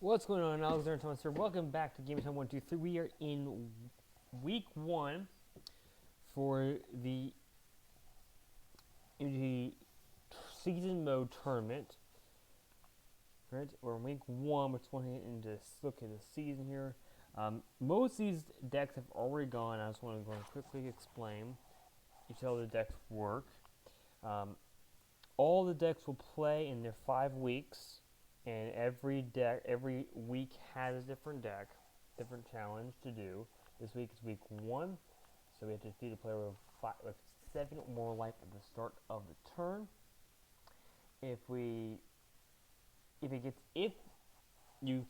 What's going on, Alexander Thomas here. Welcome back to Game Time 123. We are in week 1 for the MTG season mode tournament. Right, we're in week 1. We're just going to look at the season here. Most of these decks have already gone. I just want to go and quickly explain each how the decks work. All the decks will play in their 5 weeks. And every week has a different deck, different challenge to do. This week is week 1, so we have to defeat a player with 7 or more life at the start of the turn. If you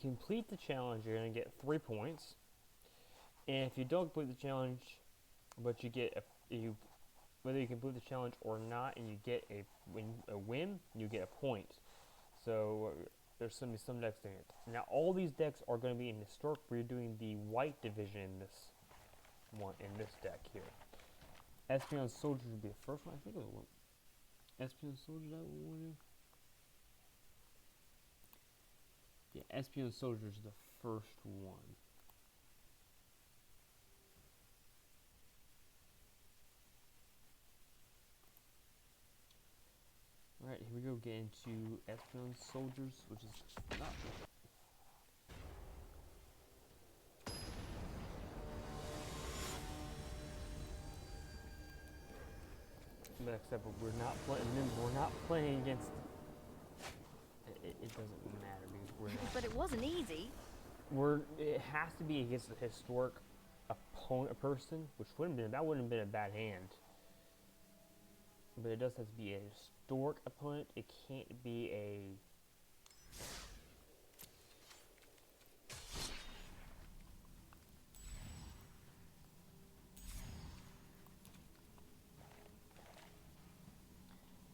complete the challenge, you're going to get 3 points. And if you don't complete the challenge, but you get whether you complete the challenge or not, and you get a win, you get a point. So there's going to be some decks doing it. Now all these decks are going to be in historic. We're doing the White Division in this deck here. Espion Soldiers would be the first one. I think it was Espion Soldiers. That one. Yeah, Espion Soldiers is the first one. Alright, here we go. Get into Espion Soldiers, which is not. But except we're not playing. We're not playing against. It doesn't matter because we're not. But it wasn't easy. It has to be against a historic opponent, person, which wouldn't have been a bad hand. But it does have to be a historic opponent. It can't be a.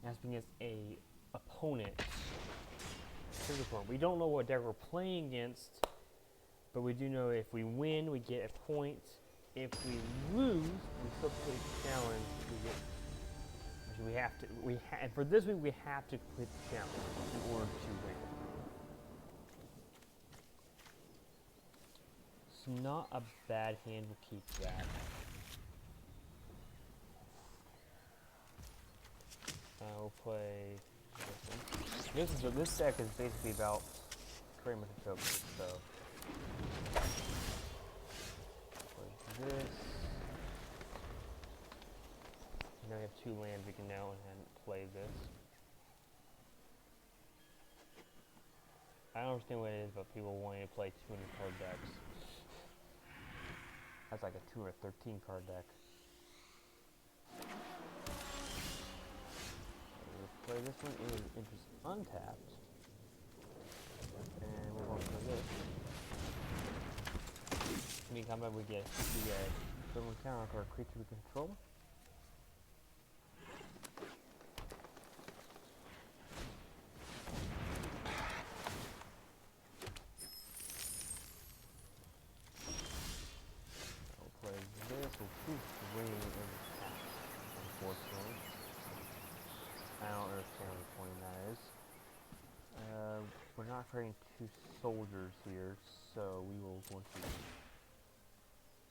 It has to be against a opponent. We don't know what deck we're playing against, but we do know if we win, we get a point. If we lose, we still play the challenge. And for this week, we have to complete the challenge in order to win. It's not a bad hand. We'll keep that. We'll play this one. This deck is basically about creating a token. So play this. Now we have 2 lands. We can now play this. I don't understand what it is about people wanting to play 200 card decks. That's like a 213 card deck. We'll play this one. It is interest untapped. And we're going to play this. In combat, we get equivalent counter to our creature we control. Unfortunately, I don't understand what the point of that is. We're not creating 2 soldiers here, so we will go to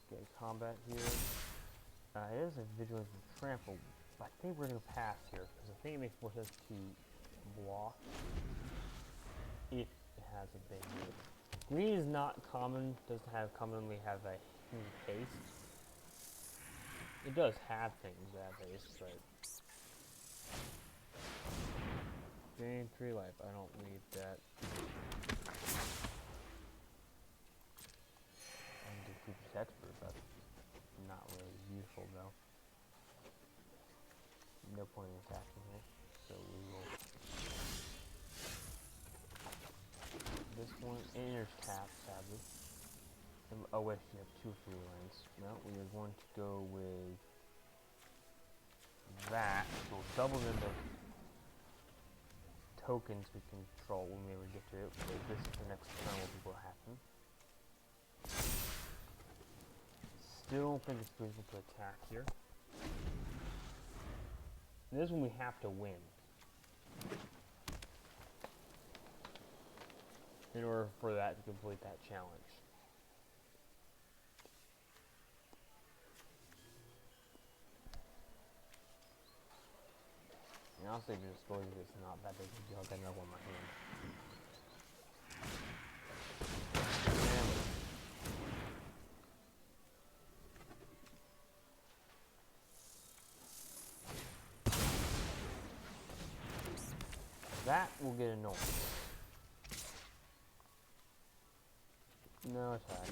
get combat here. It is a vigilance and trample. I think we're going to pass here because I think it makes more sense to block if it has a big hit. Green is not common. Doesn't commonly have a huge haste. It does have things that have haste, but gain 3 life. I don't need that. And defeat expert, but not really useful though. No point in attacking here, so we will. This one enters tap, sadly. Oh wait, you have 2 free lands. No, we are going to go with that. We'll double the tokens we control when we ever get to it. So this is the next turn what will happen. Still don't think it's reasonable to attack here. And this one we have to win. in order for that to complete that challenge. And honestly, if it's going, it's not that big of a deal. I got another one in my hand. That will get annoying. No attacks.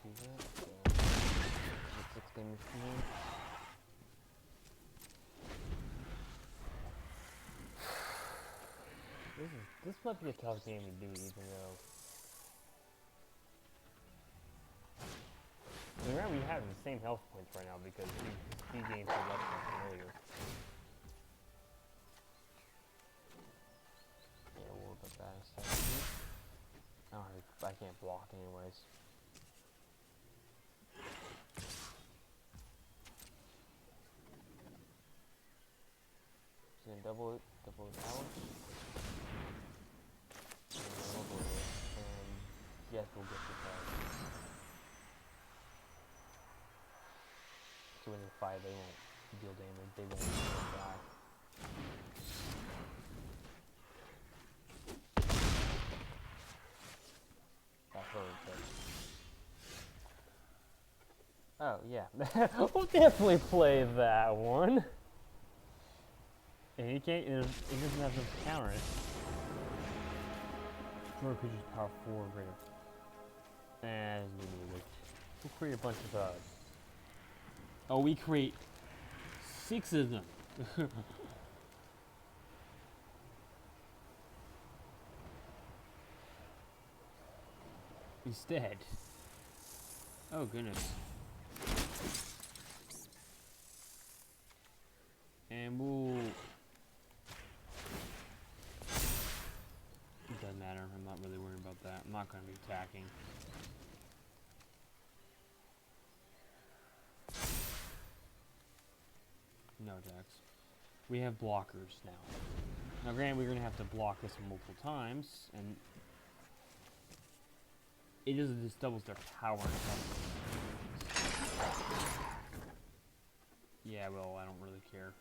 Do that. So, 6 damage to him. This might be a tough game to do, even though. Remember, we have the same health points right now because he gained so much from earlier. Yeah, we'll look at that in a second. Alright, I can't block anyways. Gonna double it out. And yes, we'll get the card. So when they fight, they won't deal damage, they won't die. That hurt, but... Oh, yeah. We'll definitely play that one. And he can't, it doesn't have no counter. Draw creatures power 4 or greater. And we'll create a bunch of oh, we create 6 of them. Instead. Oh goodness. And we'll... It doesn't matter, I'm not really worried about that. I'm not going to be attacking. No attacks. We have blockers now. Now granted, we're going to have to block this multiple times, and it just doubles their power. Yeah, well, I don't really care.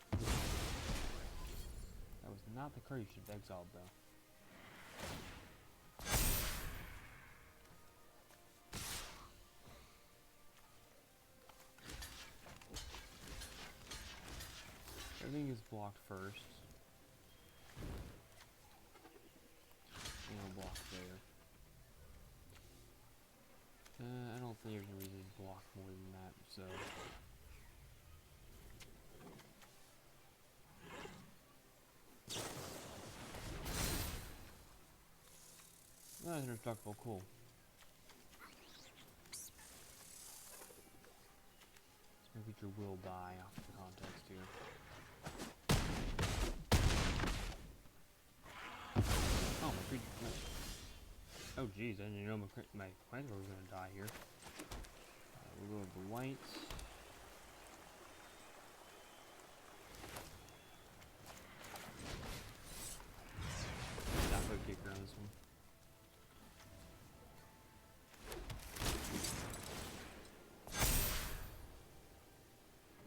That was not the card you should have exiled, though. Everything is blocked first. And we'll block there. I don't think there's a reason to block more than that, so... Oh, that's indestructible, cool. This creature will die off the context here. Oh, my creature. Oh, jeez, I didn't know my plants were going to die here. We'll go with the whites. Not put a kicker on this one.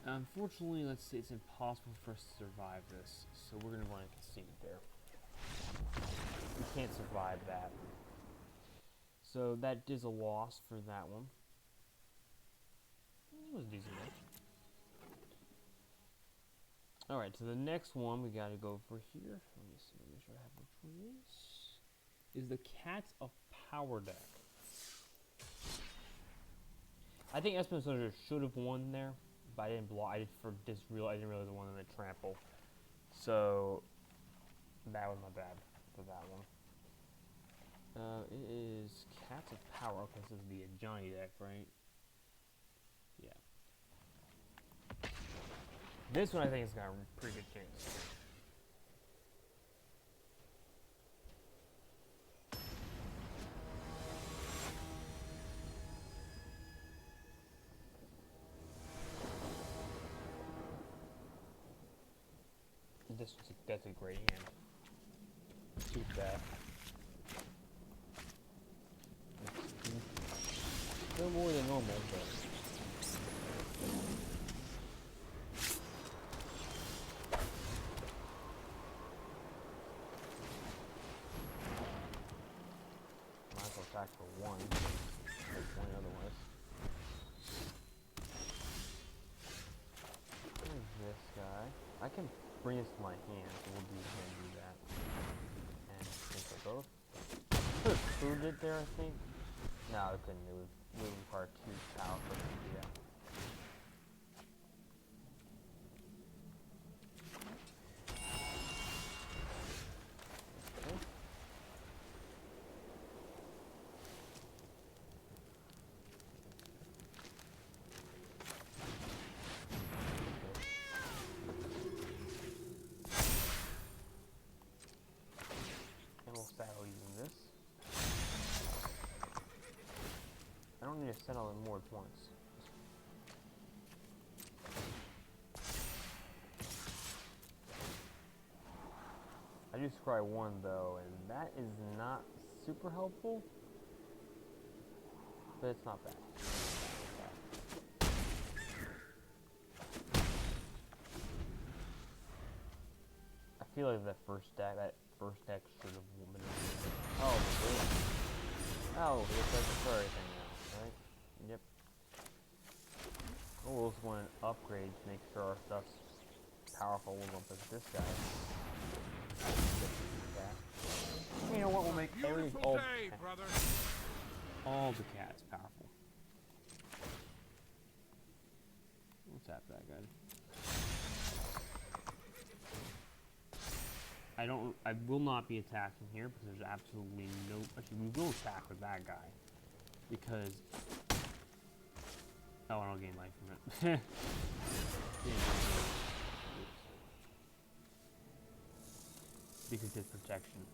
Unfortunately, let's say it's impossible for us to survive this, so we're going to want to concede there. We can't survive that. So that is a loss for that one. It was a decent match. Alright, so the next one we gotta go for here. Let me see, make sure I have which one it is the Cats of Power deck. I think Espen Soldier should have won there, but I didn't block. I didn't realize I wanted to trample. So that was my bad for that one. It is Cats of Power. Okay, this is the Johnny deck, right? Yeah. This one I think has got a pretty good chance. That's a great hand. Keep that. Still more than normal, but might as well attack for one. Take one otherwise. Where's this guy? I can bring this to my hand, so we'll do that. And take for both. Could have proved it there, I think. No, I couldn't. It would require 2 power for it to do that. Battle using this. I don't need to settle in more at once. I do scry 1 though, and that is not super helpful, but it's not bad. I feel like that first deck should have been. Oh, oh, it's like for everything now, right? Yep. Oh, we'll just want an upgrade to make sure our stuff's powerful. We'll lump as this guy. You know what? We'll make all the cats powerful. We'll tap that guy. I will not be attacking here because there's absolutely no. Actually, we will attack with that guy because. Oh, I don't gain life from it. Because it's protection.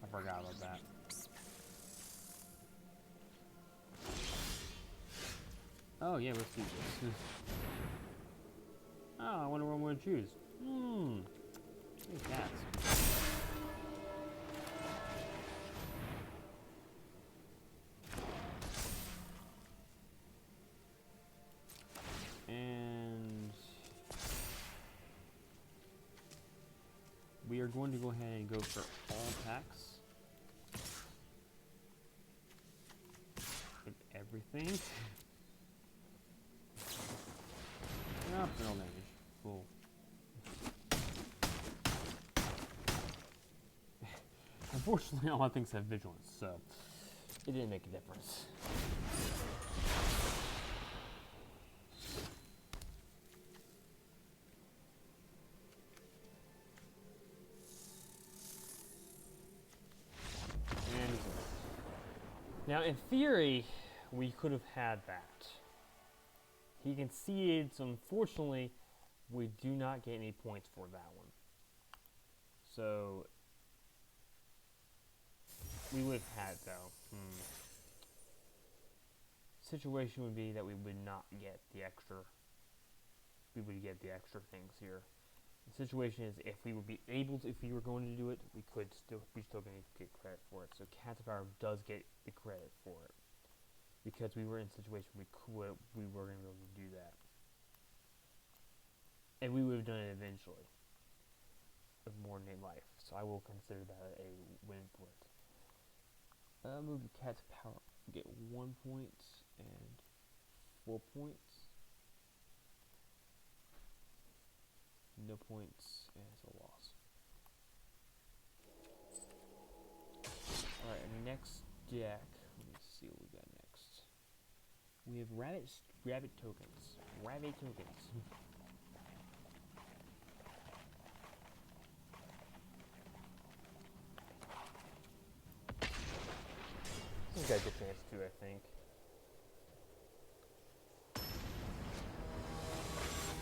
I forgot about that. Oh yeah, let's do this. Oh, I wonder what I'm going to choose. Hey, cats. And we are going to go ahead and go for all attacks. With everything. Oh, no damage. Cool. Unfortunately, all my things have vigilance, so it didn't make a difference. And now, in theory, we could have had that. He conceded, so unfortunately, we do not get any points for that one. So we would have had though. Situation would be that we would not get the extra. We would get the extra things here. The situation is if we would be able to, if we were going to do it, we still going to get credit for it. So Cats of Power does get the credit for it because we were in a situation we were going to be able to do that, and we would have done it eventually with more innate life. So I will consider that a win for it. Move to Cat's Power, get 1 point and 4 points. No points, and it's a loss. Alright, next deck. Let me see what we got next. We have rabbit tokens. Rabbit tokens. He's got a good chance too, I think.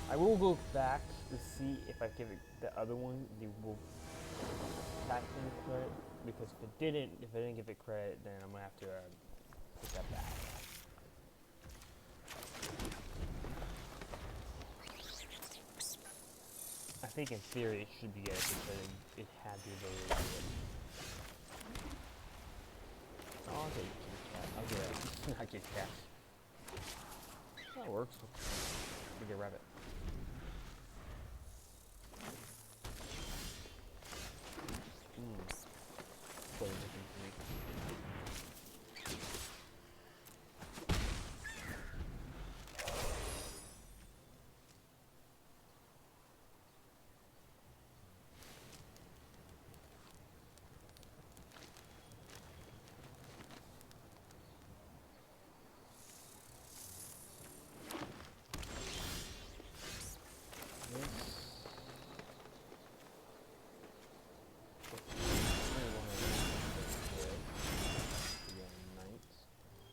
I will go back to see if I give it the other one the will back in credit, because if I didn't give it credit, then I'm gonna have to put that back. I think in theory it should be good because it had the ability to do it. Oh, I'll get Kit Kat. I'll get it. Not Kit Kat. That works. We get rabbit. Totally different to me.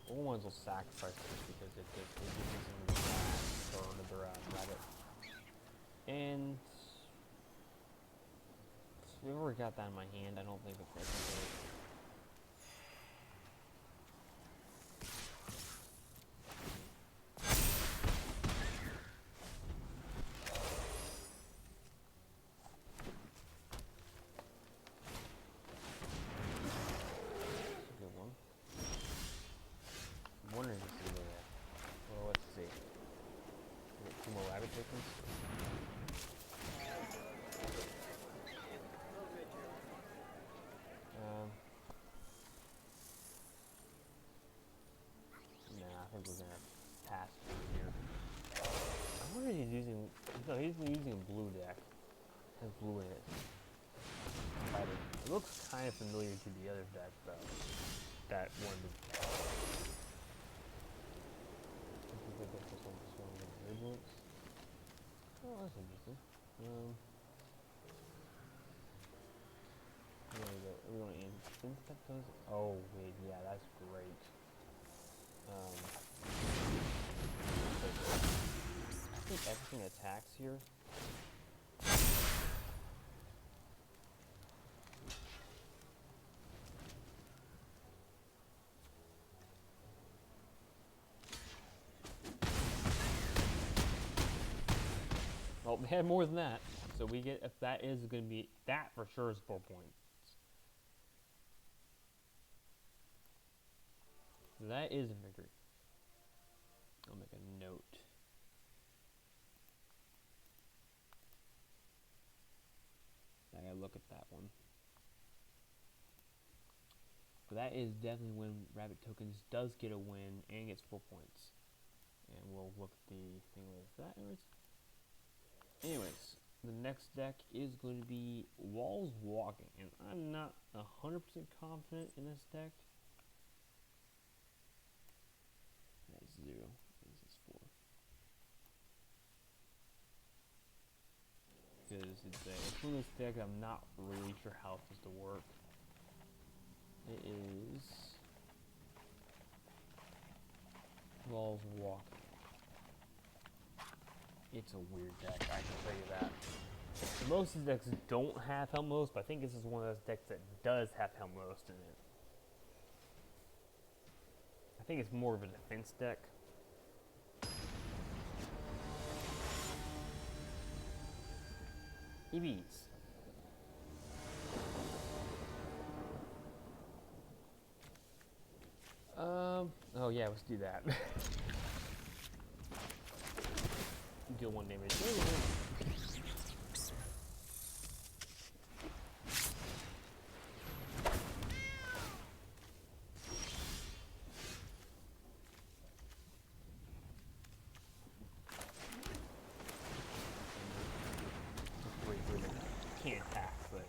Ones will sacrifice this because it gives them the burn of their rabbit. And if I've ever got that in my hand, I don't think it's necessary. I think we're gonna pass here. I wonder if he's using. No, he's using a blue deck. It has blue in it. It looks kind of familiar to the other deck, though. That one. Oh, that's interesting. We're going to instant those. Oh wait, yeah, that's great. I think everything attacks here. Well, we had more than that, so we get, if that is going to be, that for sure is 4 points. That is a victory. I'll make a note. I gotta look at that one. But that is definitely when Rabbit Tokens does get a win and gets 4 points. And we'll look at the thing with that. Anyways, the next deck is going to be Walls Walking, and I'm not 100% confident in this deck. That's 0. This is 4. Because it's one of this deck I'm not really sure how it's supposed to work. It is Walls Walking. It's a weird deck, I can tell you that. Most of the decks don't have Helmmost, but I think this is one of those decks that does have Helmmost in it. I think it's more of a defense deck. EVs. Oh yeah, let's do that. Deal 1 damage. Can't attack, but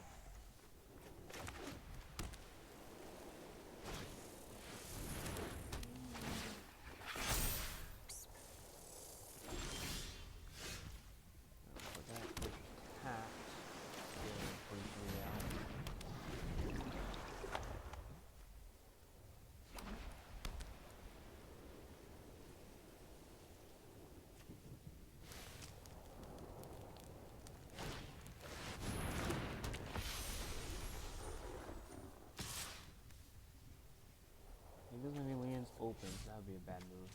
open. That would be a bad move.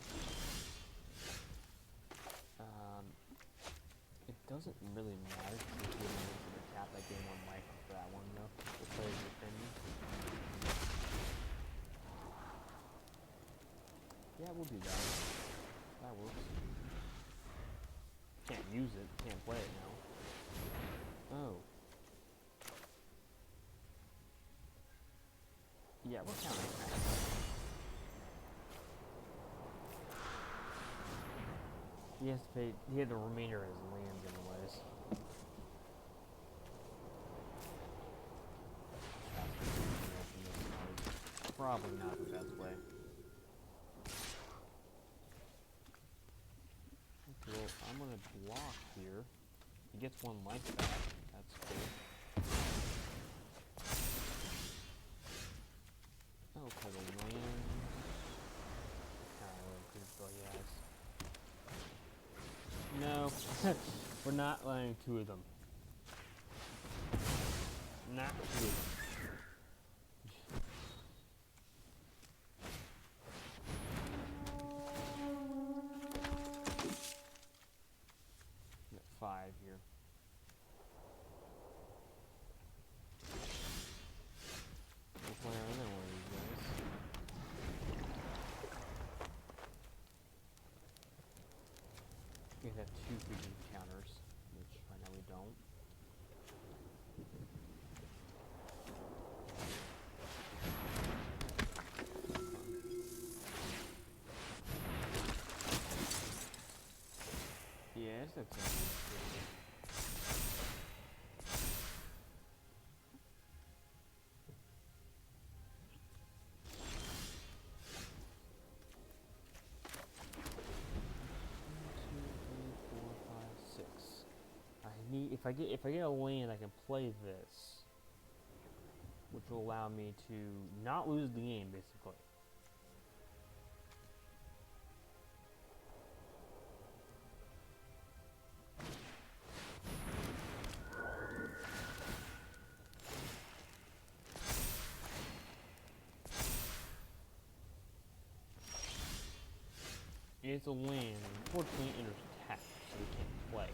It doesn't really matter because we're going to tap that game 1 life for that one though. We'll play as defending. Yeah, we'll do that. That works. Can't use it. Can't play it now. Oh. Yeah, we're counting that. He has to pay. He had the remainder of his land anyways. Probably not the best way. Okay, well, I'm gonna block here. He gets 1 life back. That's cool. Oh, for the land. No, we're not letting 2 of them. Not 2 of them. Got 5 here. We'll play another one of these guys. We have 2 freaking counters, which right now we don't. Yes, that's it. If I get a land, I can play this, which will allow me to not lose the game, basically. It's a land, unfortunately, it is attacked, so we can't play.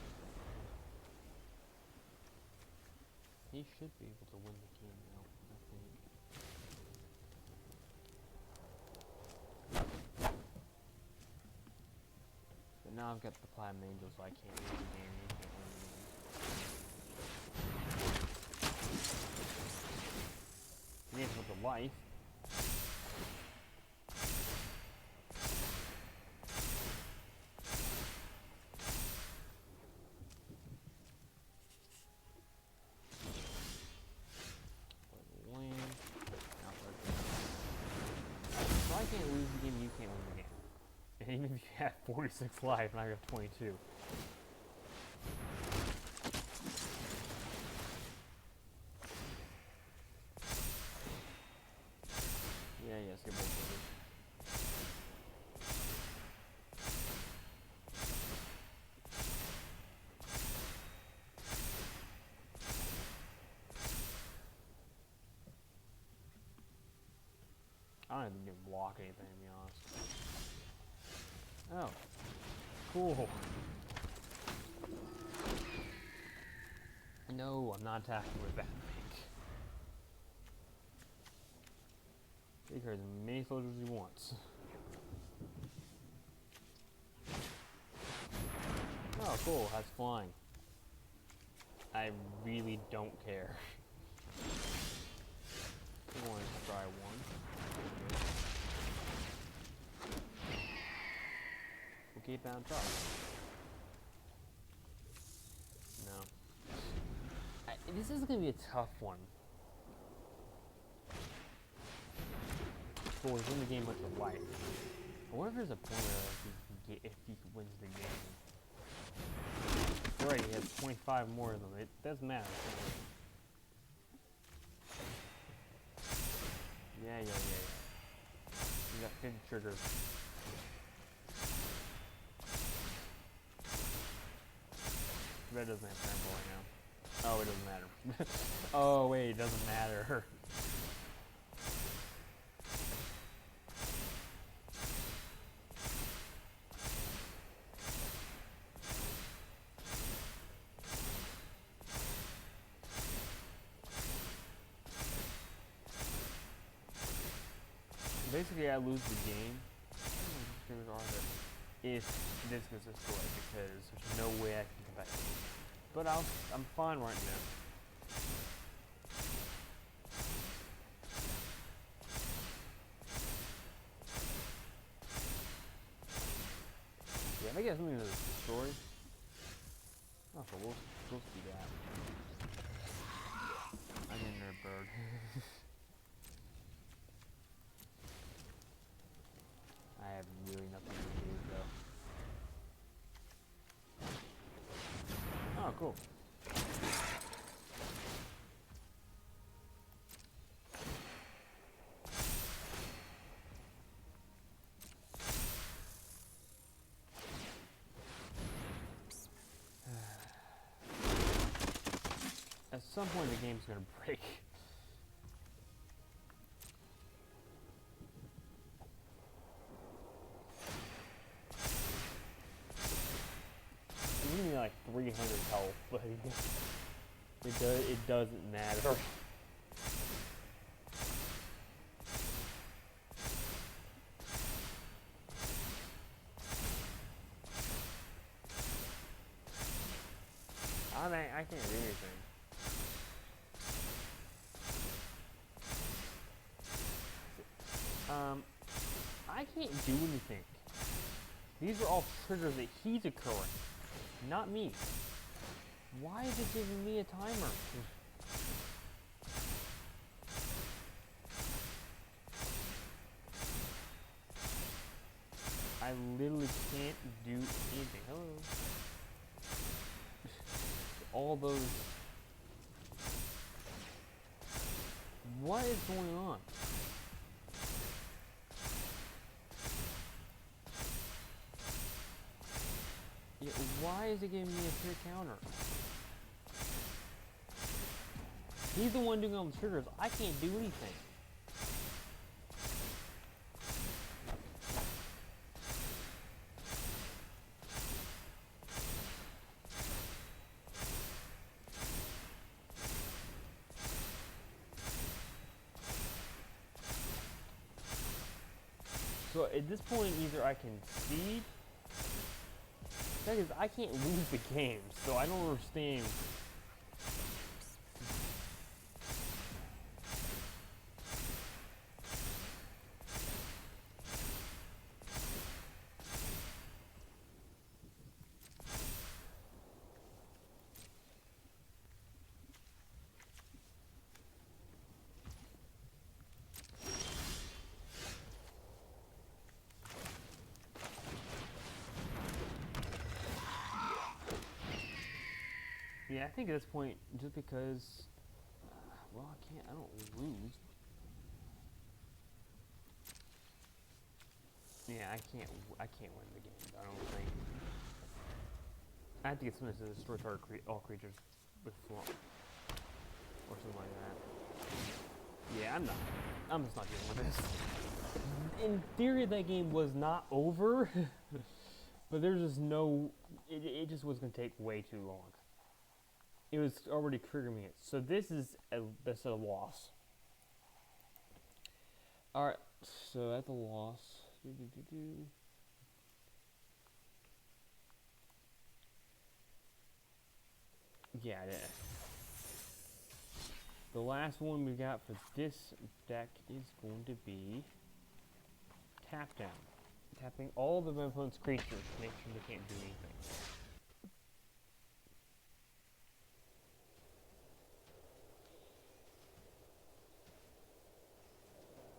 He should be able to win the game now, I think. But now I've got the Platinum Angel, so I can't win the game. He can't win the game. He has with the life. I can't lose the game, you can't win the game. And even if you have 46 life and I have 22. Yeah, yes, you're both good. I don't even block anything, to be honest. Oh. Cool. No, I'm not attacking with that thing. Take her as many soldiers as he wants. Oh, cool, that's flying. I really don't care. I want to try 1. We'll keep on top. No. This is going to be a tough one. Cool, he's in the game with the life. I wonder if there's a point where if he wins the game. Right, he has 25 more of them. It doesn't matter. Yeah. You got 50 triggers. Red doesn't have trample right now. Oh, it doesn't matter. Oh, wait, it doesn't matter. basically I lose the game. How many streamers are there? If this goes this way, because there's no way I can come back. But I'm fine right now. Yeah, if I get something to destroy. Oh, so we'll do that. I'm in there, bird. I have really nothing to do though. Oh, cool. At some point the game's gonna break. I'm gonna be like 300 health, but it doesn't matter. I can't do anything. I can't do anything. These are all triggers that he's occurring, not me. Why is it giving me a timer? I literally can't do anything. Hello. All those. What is going on? Yeah, why is it giving me a pure counter? He's the one doing all the triggers. I can't do anything. So at this point, either I can concede. That is, I can't lose the game, so I don't understand. Yeah, I think at this point, just because, well, I don't lose. Yeah, I can't win the game, I don't think. I have to get something to destroy all creatures with flump. Or something like that. Yeah, I'm just not dealing with this. In theory, that game was not over, but there's just no, it just was going to take way too long. It was already triggering it. So this is a loss. Alright, so that's a loss. Yeah, it is. The last one we got for this deck is going to be Tap Down. Tapping all the opponent's creatures to make sure they can't do anything.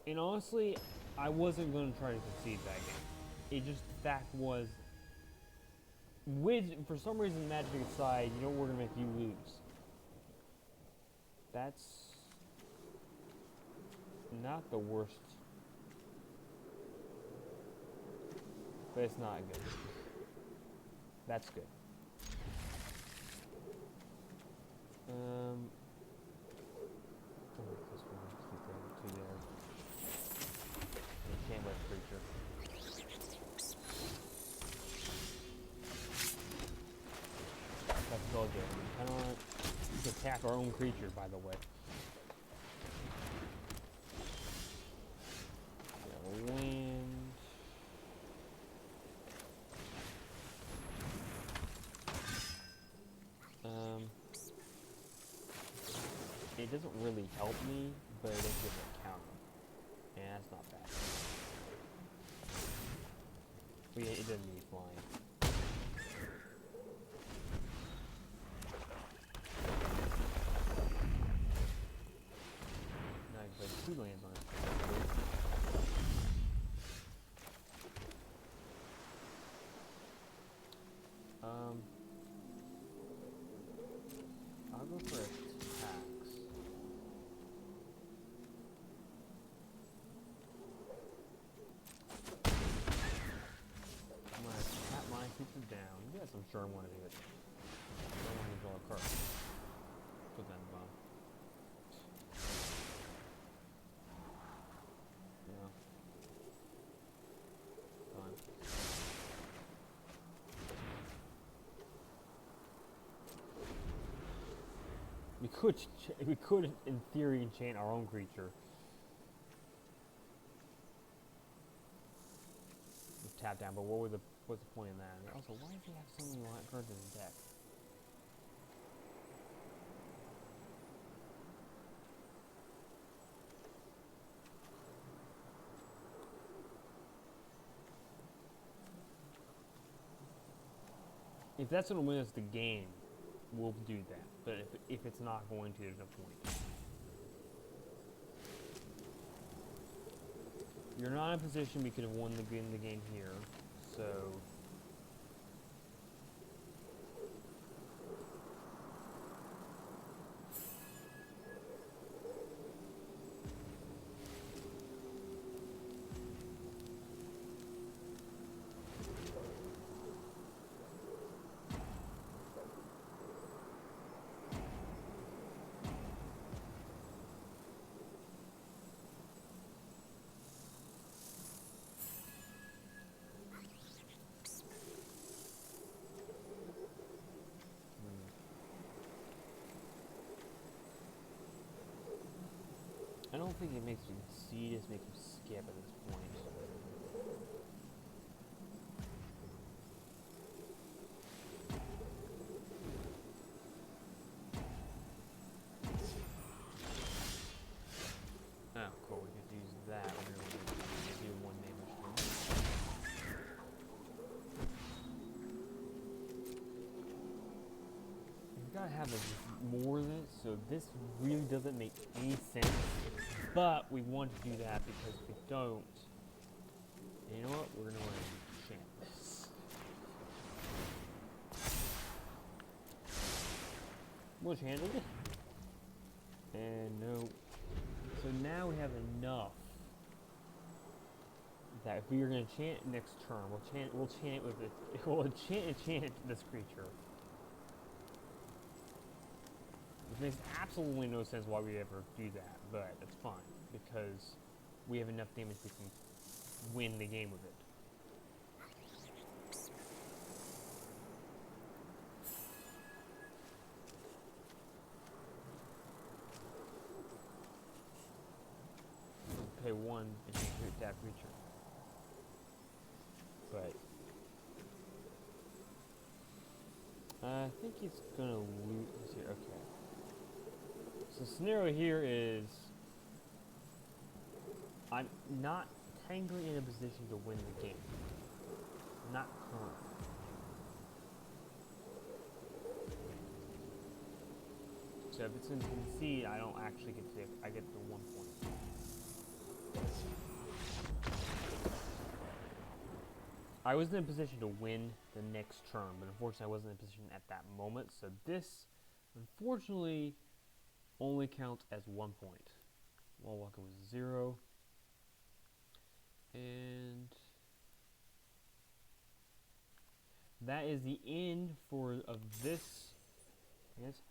And honestly, I wasn't going to try to concede that game. It just, the fact was, for some reason, Magic aside, you know we're going to make you lose. That's not the worst. But it's not good. That's good. I'll make this one, just keep the two there. Can't wait creature. That's all good. I don't want to attack our own creature, by the way. Yeah, doesn't really help me, but it does give me a counter. And that's not bad. But yeah, it doesn't need flying. Now I can play 2 lands on it. I'll go for attacks. I'm gonna tap my creatures down. Yes, I'm sure I want to do it. I don't want to draw a card. Put that in the bottom. Yeah. Fine. We could, in theory, enchant our own creature. Just tap down, but what's the point in that? And also, why does he have so many cards in his deck? If that's going to win us the game, we'll do that. But if it's not going to, there's no point. You're not in a position we could have won the game here, so. I don't think it makes you concede, it makes you skip at this point. Oh, cool, we could use that. We're going to do 1 damage. You've got to have more than it, so this really doesn't make any sense. But we want to do that because if we don't, you know what? We're going to want to enchant this. We'll enchant it. And no. So now we have enough that if we are going to chant next turn, we'll chant it with it. We'll enchant this creature. Which makes absolutely no sense why we ever do that, but it's fine because we have enough damage we can win the game with it. Pay 1 and shoot that creature. But I think he's gonna lose here. Okay. So the scenario here is I'm not technically in a position to win the game. Not currently. So if it's in concede, I don't actually get to. I get the 1 point. I was in a position to win the next turn, but unfortunately I wasn't in a position at that moment. So this, unfortunately, only counts as 1 point. Wall walker was 0. And that is the end of this. Yes.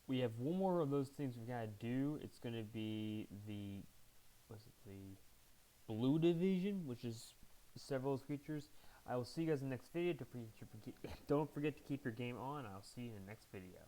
We have one more of those things we've got to do. It's going to be the blue division, which is several of those creatures. I will see you guys in the next video. Don't forget to keep your game on. I'll see you in the next video.